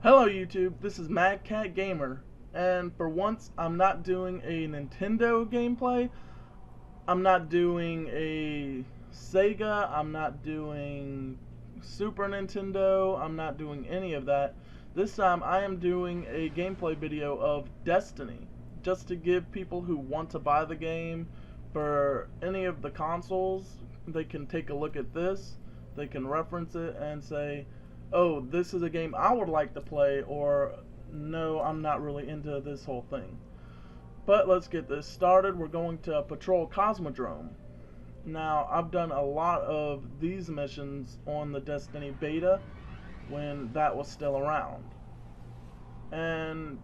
Hello YouTube, this is Mad Cat Gamer, and for once I'm not doing a Nintendo gameplay, I'm not doing a Sega, I'm not doing Super Nintendo, I'm not doing any of that. This time I am doing a gameplay video of Destiny, just to give people who want to buy the game for any of the consoles, they can take a look at this, they can reference it and say, oh, this is a game I would like to play, or no, I'm not really into this whole thing. But let's get this started. We're going to patrol Cosmodrome. Now, I've done a lot of these missions on the Destiny beta when that was still around. And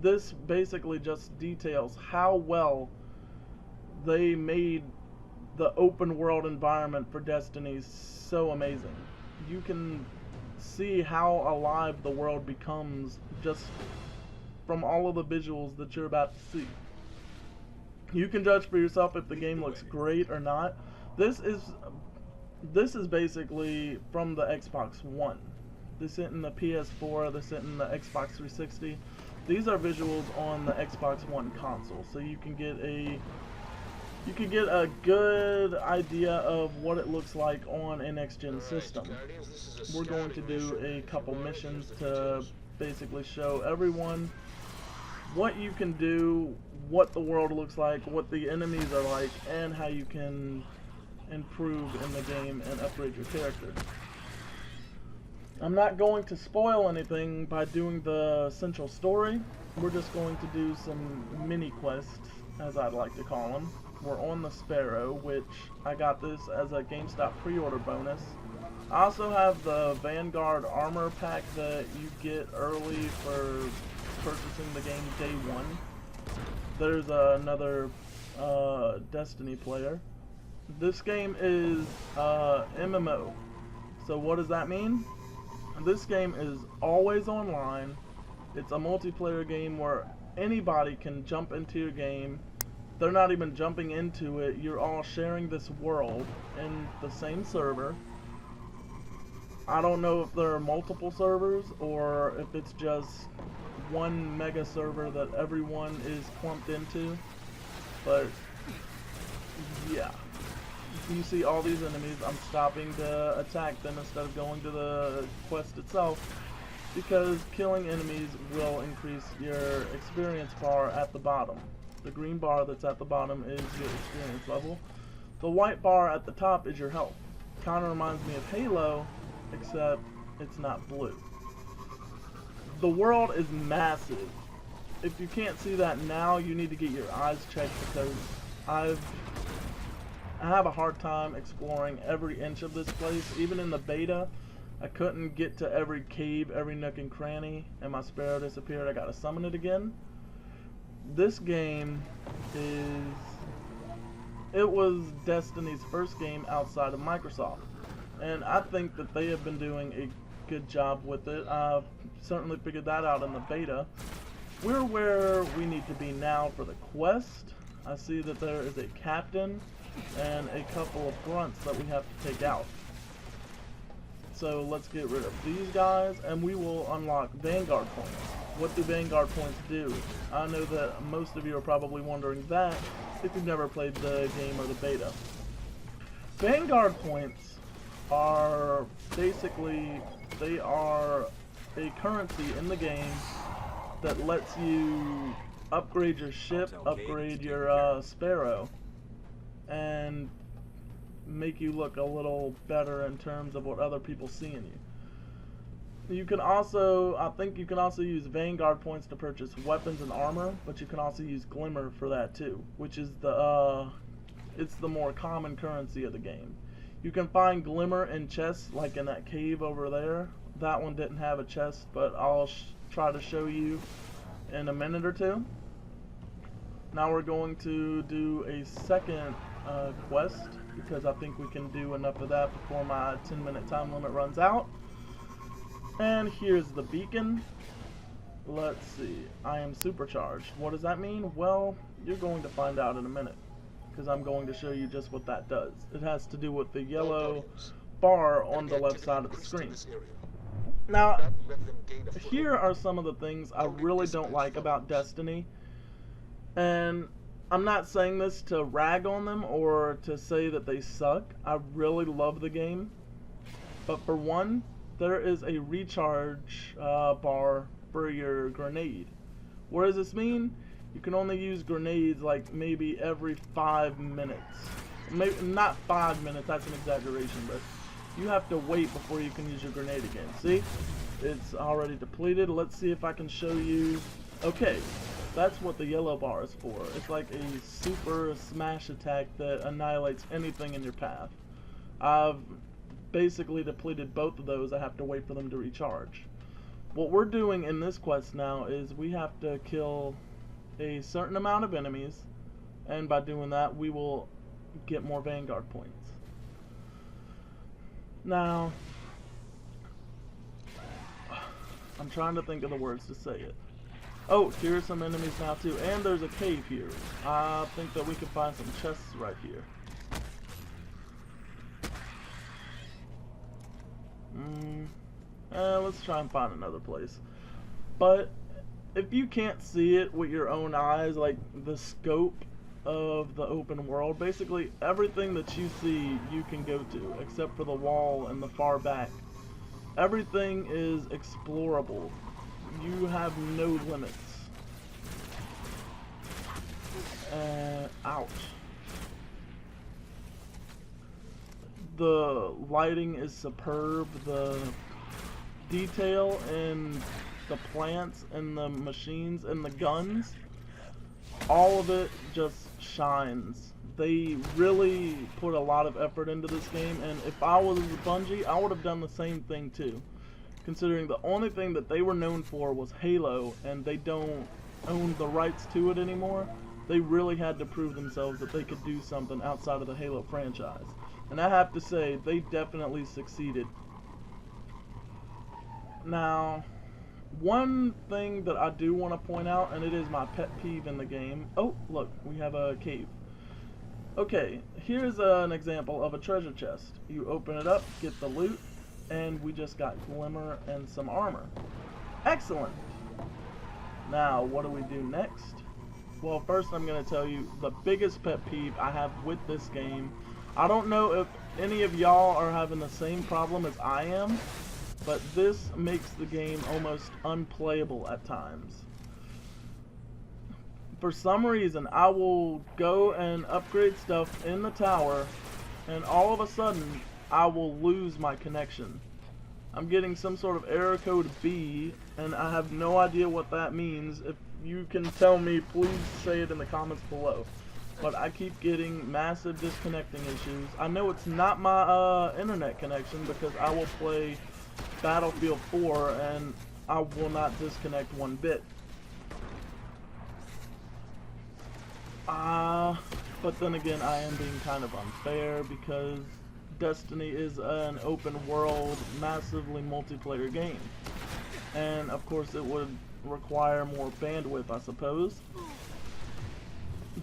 this basically just details how well they made the open world environment for Destiny so amazing. You can see how alive the world becomes just from all of the visuals that you're about to see. You can judge for yourself if the game looks great or not. This is basically from the Xbox One. This isn't the PS4, this isn't the Xbox 360. These are visuals on the Xbox One console, so you can get a good idea of what it looks like on a next-gen system. We're going to do a couple missions to basically show everyone what you can do, what the world looks like, what the enemies are like, and how you can improve in the game and upgrade your character. I'm not going to spoil anything by doing the central story. We're just going to do some mini quests, as I'd like to call them. We're on the Sparrow, which I got this as a GameStop pre-order bonus. I also have the Vanguard armor pack that you get early for purchasing the game day one. There's another Destiny player. This game is MMO. So what does that mean? This game is always online. It's a multiplayer game where anybody can jump into your game. They're not even jumping into it. You're all sharing this world in the same server. I don't know if there are multiple servers or if it's just one mega server that everyone is clumped into. But yeah. You see all these enemies. I'm stopping to attack them instead of going to the quest itself, because killing enemies will increase your experience bar at the bottom. The green bar that's at the bottom is your experience level. The white bar at the top is your health. Kinda reminds me of Halo, except it's not blue. The world is massive. If you can't see that now, you need to get your eyes checked, because I have a hard time exploring every inch of this place. Even in the beta, I couldn't get to every cave, every nook and cranny, and my Sparrow disappeared. I gotta summon it again. This game it was Destiny's first game outside of Microsoft, and I think that they have been doing a good job with it. I've certainly figured that out in the beta. We're where we need to be now for the quest. I see that there is a captain and a couple of grunts that we have to take out. So let's get rid of these guys, and we will unlock Vanguard points. What do Vanguard points do? I know that most of you are probably wondering that if you've never played the game or the beta. Vanguard points are basically, they are a currency in the game that lets you upgrade your ship, upgrade your Sparrow, and make you look a little better in terms of what other people see in you. You can also, I think you can also use Vanguard points to purchase weapons and armor, but you can also use Glimmer for that too, which is it's the more common currency of the game. You can find Glimmer in chests, like in that cave over there. That one didn't have a chest, but I'll try to show you in a minute or two. Now we're going to do a second quest, because I think we can do enough of that before my 10-minute time limit runs out. And here's the beacon. Let's see. I am supercharged. What does that mean? Well, you're going to find out in a minute, because I'm going to show you just what that does. It has to do with the yellow bar on the left side of the screen. Now, here are some of the things I really don't like about Destiny, and I'm not saying this to rag on them or to say that they suck. I really love the game, but for one, there is a recharge bar for your grenade. What does this mean? You can only use grenades like maybe every 5 minutes. Maybe not 5 minutes, that's an exaggeration, but you have to wait before you can use your grenade again. See? It's already depleted. Let's see if I can show you. Okay, that's what the yellow bar is for. It's like a super smash attack that annihilates anything in your path. I've basically depleted both of those. I have to wait for them to recharge. What we're doing in this quest now is we have to kill a certain amount of enemies, and by doing that we will get more Vanguard points. Now, I'm trying to think of the words to say it. Oh, here's some enemies now too, and there's a cave here. I think that we can find some chests right here. Let's try and find another place. But if you can't see it with your own eyes, like the scope of the open world, basically everything that you see you can go to, except for the wall in the far back. Everything is explorable. You have no limits. Ouch. The lighting is superb. The detail in the plants and the machines and the guns, all of it just shines. They really put a lot of effort into this game, and if I was Bungie, I would have done the same thing too. Considering the only thing that they were known for was Halo, and they don't own the rights to it anymore, they really had to prove themselves that they could do something outside of the Halo franchise. And I have to say, they definitely succeeded. Now, one thing that I do want to point out, and it is my pet peeve in the game. Oh, look, we have a cave. Okay, here's an example of a treasure chest. You open it up, get the loot, and we just got glimmer and some armor. Excellent! Now, what do we do next? Well, first I'm going to tell you the biggest pet peeve I have with this game. I don't know if any of y'all are having the same problem as I am, but this makes the game almost unplayable at times. For some reason, I will go and upgrade stuff in the tower, and all of a sudden, I will lose my connection. I'm getting some sort of error code B, and I have no idea what that means. If you can tell me, please say it in the comments below. But I keep getting massive disconnecting issues. I know it's not my internet connection, because I will play Battlefield 4 and I will not disconnect one bit. But then again, I am being kind of unfair because Destiny is an open world, massively multiplayer game. And of course it would require more bandwidth, I suppose.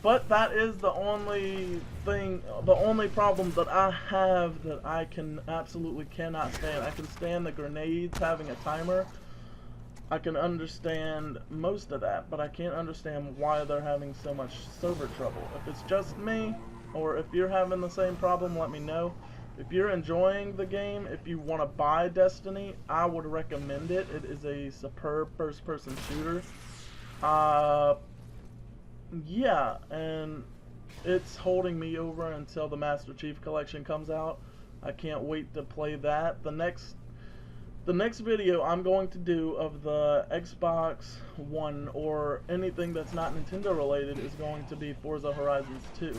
But that is the only thing, the only problem that I have that I can absolutely cannot stand. I can stand the grenades having a timer. I can understand most of that, but I can't understand why they're having so much server trouble. If it's just me, or if you're having the same problem, let me know. If you're enjoying the game, if you want to buy Destiny, I would recommend it. It is a superb first-person shooter. Yeah, and it's holding me over until the Master Chief Collection comes out. I can't wait to play that. The next video I'm going to do of the Xbox One or anything that's not Nintendo related is going to be Forza Horizons 2.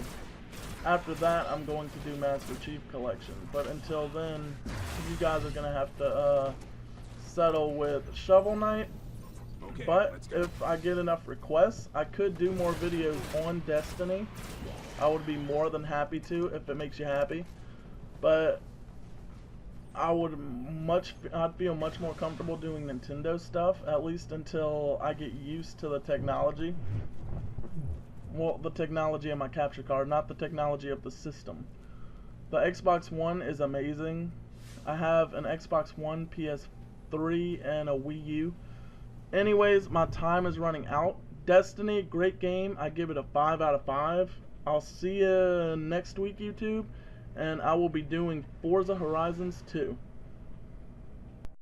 After that, I'm going to do Master Chief Collection. But until then, you guys are going to have to settle with Shovel Knight. Okay, but if I get enough requests, I could do more videos on Destiny. I would be more than happy to if it makes you happy. But I'd feel much more comfortable doing Nintendo stuff, at least until I get used to the technology. Well, the technology of my capture card, not the technology of the system. The Xbox One is amazing. I have an Xbox One, 3 and a Wii U. Anyways, my time is running out. Destiny, great game. I give it a 5 out of 5. I'll see you next week, YouTube, and I will be doing Forza Horizons 2.